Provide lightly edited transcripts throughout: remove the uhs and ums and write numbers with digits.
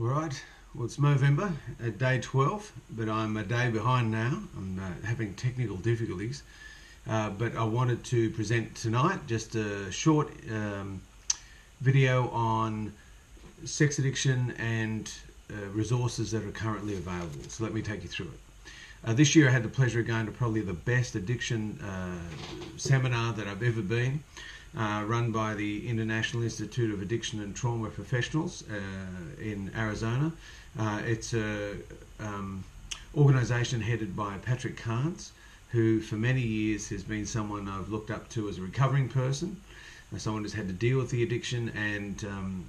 All right, well, it's Movember, day 12, but I'm a day behind now. I'm having technical difficulties, but I wanted to present tonight just a short video on sex addiction and resources that are currently available. So let me take you through it. This year I had the pleasure of going to probably the best addiction seminar that I've ever been, run by the International Institute of Addiction and Trauma Professionals in Arizona. It's an organisation headed by Patrick Carnes, who for many years has been someone I've looked up to as a recovering person, someone who's had to deal with the addiction, and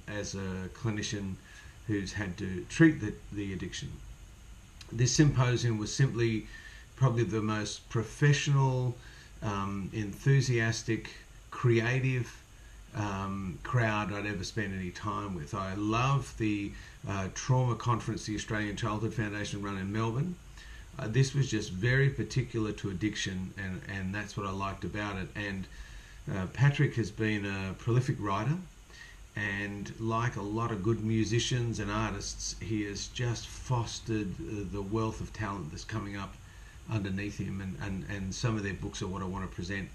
as a clinician who's had to treat the addiction. This symposium was simply probably the most professional, enthusiastic, creative crowd I'd ever spent any time with. I love the trauma conference the Australian Childhood Foundation run in Melbourne. This was just very particular to addiction, and that's what I liked about it. And Patrick has been a prolific writer, and like a lot of good musicians and artists, he has just fostered the wealth of talent that's coming up underneath him, and some of their books are what I want to present.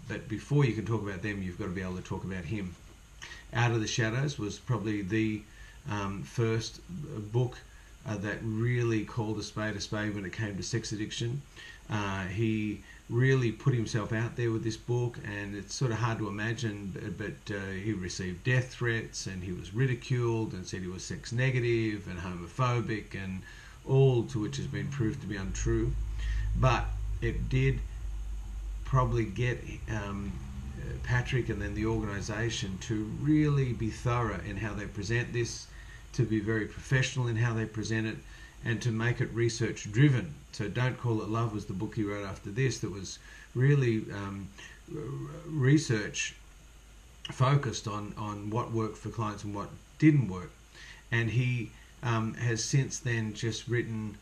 But before you can talk about them, you've got to be able to talk about him. Out of the Shadows was probably the first book that really called a spade when it came to sex addiction. He really put himself out there with this book, and it's sort of hard to imagine, but he received death threats, and he was ridiculed and said he was sex negative and homophobic, and all to which has been proved to be untrue. But it did probably get Patrick and then the organisation to really be thorough in how they present this, to be very professional in how they present it, and to make it research driven. So Don't Call It Love was the book he wrote after this, that was really research focused on what worked for clients and what didn't work. And he has since then just written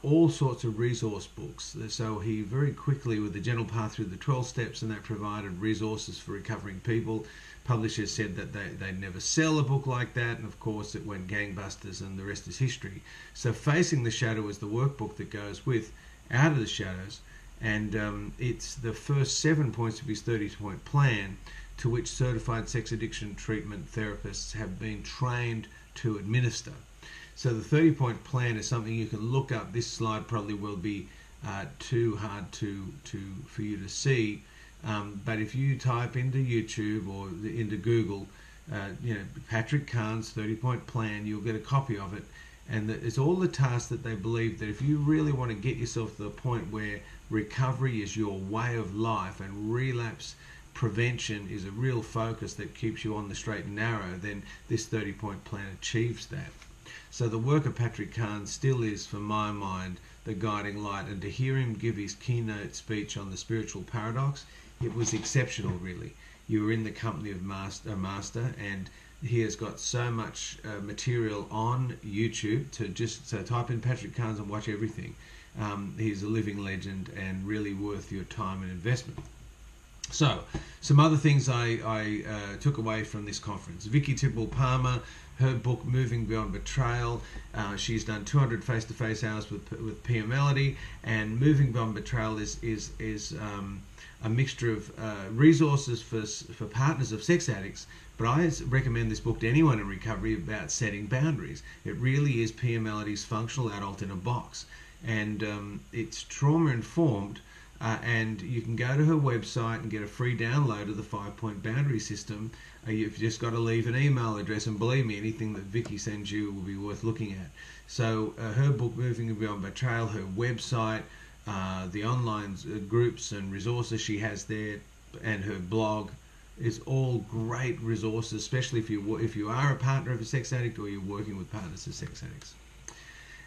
all sorts of resource books. So he very quickly, with the Gentle Path Through the 12 Steps, and that provided resources for recovering people. Publishers said that they'd never sell a book like that, and of course it went gangbusters, and the rest is history. So Facing the Shadow is the workbook that goes with Out of the Shadows, and it's the first 7 points of his 30-point plan, to which certified sex addiction treatment therapists have been trained to administer. So the 30-point plan is something you can look up. This slide probably will be too hard for you to see, but if you type into YouTube or into Google, Patrick Carnes' 30-point plan, you'll get a copy of it. And it's all the tasks that they believe that if you really want to get yourself to the point where recovery is your way of life and relapse prevention is a real focus that keeps you on the straight and narrow, then this 30-point plan achieves that. So the work of Patrick Carnes still is, for my mind, the guiding light. And to hear him give his keynote speech on the spiritual paradox, it was exceptional, really. You were in the company of a master, and he has got so much material on YouTube. So type in Patrick Carnes and watch everything. He's a living legend and really worth your time and investment. So, some other things I took away from this conference. Vicky Tipple-Palmer, her book Moving Beyond Betrayal. She's done 200 face-to-face hours with Pia Melody, and Moving Beyond Betrayal is a mixture of resources for partners of sex addicts. But I recommend this book to anyone in recovery about setting boundaries. It really is Pia Melody's functional adult in a box, and it's trauma-informed. And you can go to her website and get a free download of the 5-point boundary system. You've just got to leave an email address, and believe me, anything that Vicky sends you will be worth looking at. So her book, Moving Beyond Betrayal, her website, the online groups and resources she has there, and her blog is all great resources, especially if you are a partner of a sex addict or you're working with partners of sex addicts.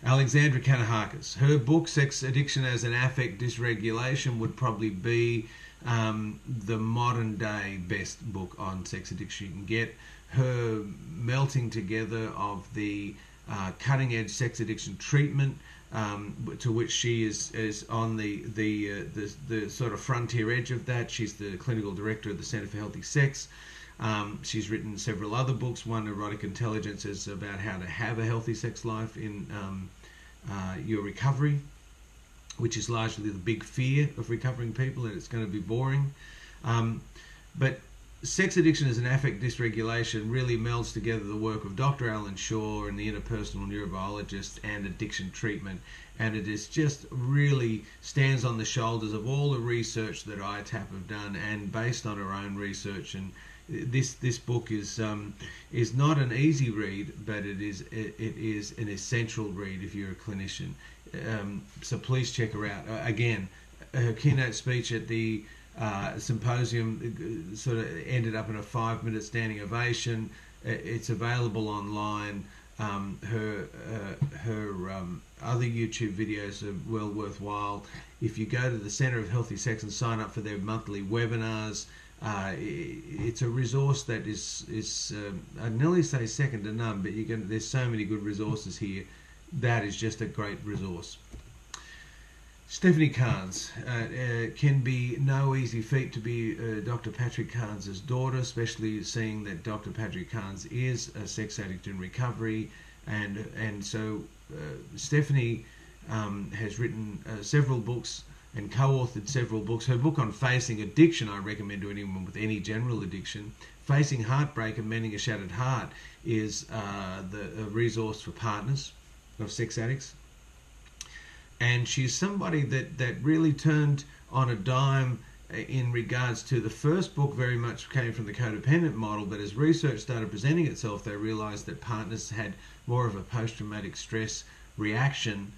Alexandra Kanahakis, her book Sex Addiction as an Affect Dysregulation would probably be the modern day best book on sex addiction you can get. Her melting together of the cutting edge sex addiction treatment, to which she is on the sort of frontier edge of that. She's the clinical director of the Centre for Healthy Sex. She's written several other books. One, Erotic Intelligence, is about how to have a healthy sex life in your recovery, which is largely the big fear of recovering people, that it's going to be boring. But sex addiction as an affect dysregulation really melds together the work of Dr. Alan Shaw and the interpersonal neurobiologist and addiction treatment, and it is just really stands on the shoulders of all the research that ITAP have done, and based on our own research. And this book is not an easy read, but it is an essential read if you're a clinician. So please check her out. Again, her keynote speech at the symposium sort of ended up in a 5-minute standing ovation. It's available online. Her other YouTube videos are well worthwhile. If you go to the Centre of Healthy Sex and sign up for their monthly webinars, it's a resource that is I'd nearly say second to none, but there's so many good resources here. That is just a great resource. Stephanie Carnes, can be no easy feat to be Dr. Patrick Carnes' daughter, especially seeing that Dr. Patrick Carnes is a sex addict in recovery, and so Stephanie has written several books and co-authored several books. Her book on facing addiction I recommend to anyone with any general addiction. Facing Heartbreak and Mending a Shattered Heart is a resource for partners of sex addicts. And she's somebody that really turned on a dime in regards to the first book. Very much came from the codependent model, but as research started presenting itself, they realized that partners had more of a post-traumatic stress reaction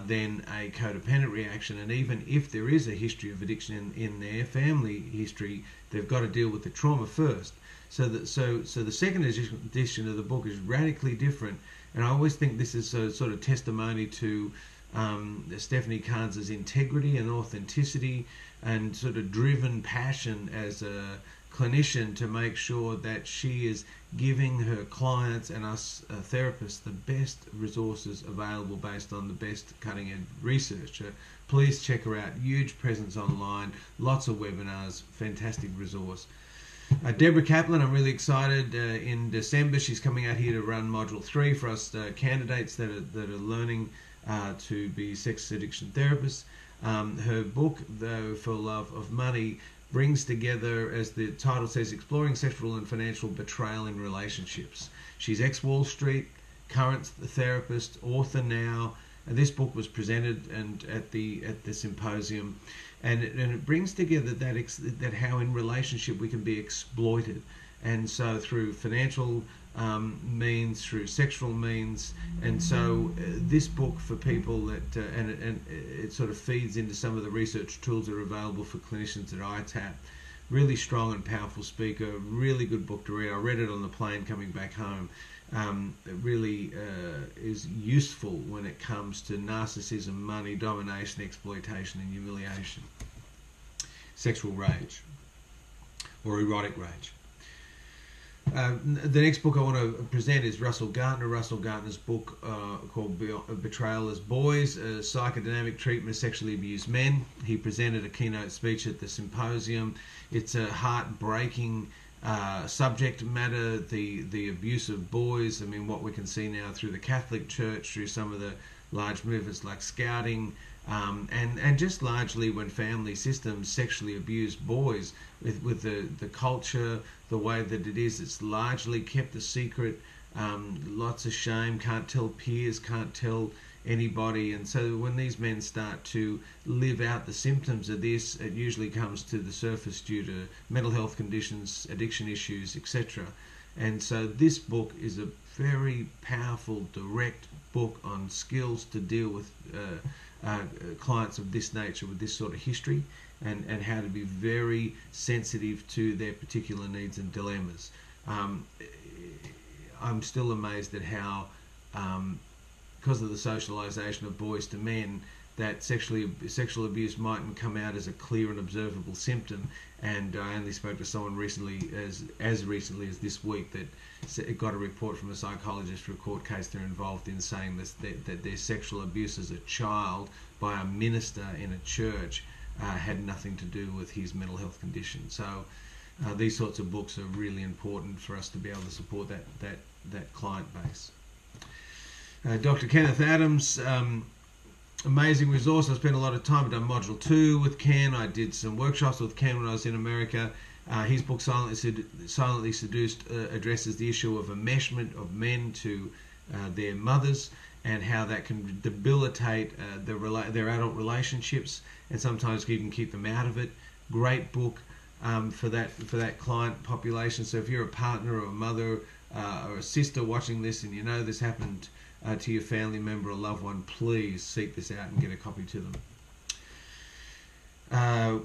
than a codependent reaction. And even if there is a history of addiction in their family history, they've got to deal with the trauma first. So the second edition of the book is radically different, and I always think this is a sort of testimony to Stephanie Carnes' integrity and authenticity and sort of driven passion as a clinician to make sure that she is giving her clients and us therapists the best resources available based on the best cutting edge research. Please check her out. Huge presence online, lots of webinars, fantastic resource. Deborah Kaplan, I'm really excited. In December, she's coming out here to run Module 3 for us candidates that are learning to be sex addiction therapists. Her book, though, For Love of Money, brings together, as the title says, exploring sexual and financial betrayal in relationships. She's ex-Wall Street, current therapist, author now. And this book was presented at the symposium, and it brings together that how in relationship we can be exploited, and so through financial means, through sexual means, and so this book for people that and it sort of feeds into some of the research tools that are available for clinicians at ITAP. Really strong and powerful speaker, really good book to read. I read it on the plane coming back home. It really is useful when it comes to narcissism, money, domination, exploitation, and humiliation. Sexual rage or erotic rage. The next book I want to present is Russell Gartner. Russell Gartner's book called Betrayal as Boys, Psychodynamic Treatment of Sexually Abused Men. He presented a keynote speech at the symposium. It's a heartbreaking subject matter, the abuse of boys. I mean, what we can see now through the Catholic Church, through some of the large movements like Scouting, and just largely when family systems sexually abuse boys, with the culture, the way that it is, it's largely kept a secret, lots of shame, can't tell peers, can't tell anybody. And so when these men start to live out the symptoms of this, it usually comes to the surface due to mental health conditions, addiction issues, etc. And so this book is a very powerful, direct book on skills to deal with clients of this nature with this sort of history, and how to be very sensitive to their particular needs and dilemmas. I'm still amazed at how, because of the socialization of boys to men, that sexual abuse mightn't come out as a clear and observable symptom. And I only spoke to someone recently, as recently as this week, that it got a report from a psychologist for a court case they're involved in, saying that their sexual abuse as a child by a minister in a church had nothing to do with his mental health condition. So these sorts of books are really important for us to be able to support that client base. Dr. Kenneth Adams, amazing resource. I spent a lot of time. I've done Module 2 with Ken. I did some workshops with Ken when I was in America. His book, Silently Seduced, addresses the issue of enmeshment of men to their mothers and how that can debilitate their adult relationships and sometimes even keep them out of it. Great book for that client population. So if you're a partner or a mother or a sister watching this and you know this happened to your family member or loved one, please seek this out and get a copy to them.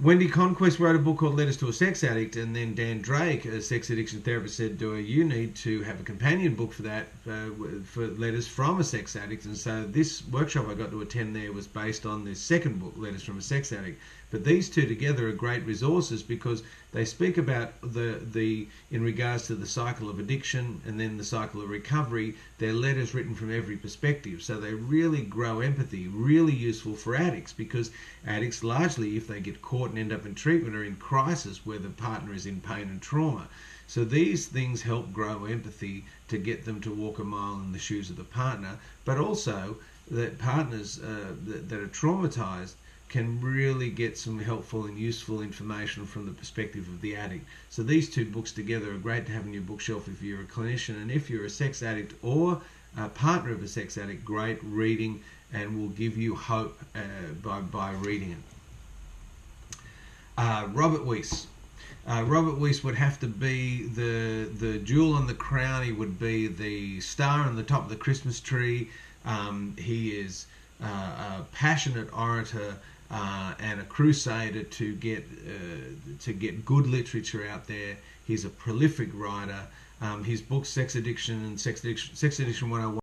Wendy Conquest wrote a book called Letters to a Sex Addict, and then Dan Drake, a sex addiction therapist, said, you need to have a companion book for that, for letters from a sex addict. And so this workshop I got to attend there was based on this second book, Letters from a Sex Addict. But these two together are great resources because they speak about in regards to the cycle of addiction and then the cycle of recovery. They're letters written from every perspective, so they really grow empathy, really useful for addicts, because addicts largely, if they get caught and end up in treatment, are in crisis where the partner is in pain and trauma. So these things help grow empathy to get them to walk a mile in the shoes of the partner, but also that partners that are traumatized can really get some helpful and useful information from the perspective of the addict. So these two books together are great to have on your bookshelf if you're a clinician, and if you're a sex addict or a partner of a sex addict, great reading and will give you hope by reading it. Robert Weiss. Robert Weiss would have to be the jewel on the crown. He would be the star on the top of the Christmas tree. He is a passionate orator and a crusader to get good literature out there. He's a prolific writer. His book Sex Addiction and Sex Addiction 101